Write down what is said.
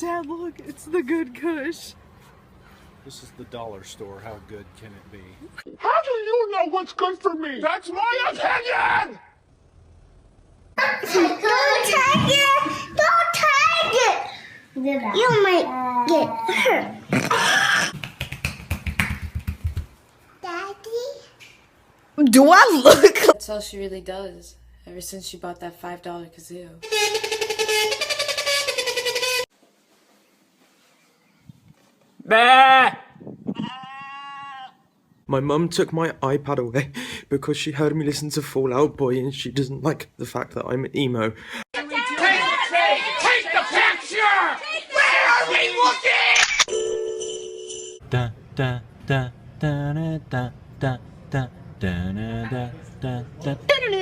Dad, look, it's the good Kush. This is the dollar store. How good can it be? How do you know what's good for me? That's my opinion! Don't take it! Don't take it! You might get hurt. Daddy? Do I look? That's all she really does, ever since she bought that $5 kazoo. Bah! My mum took my iPad away because she heard me listen to Fall Out Boy and she doesn't like the fact that I'm an emo. Take the picture! Where are we looking? Da da da da da da da da da da da da.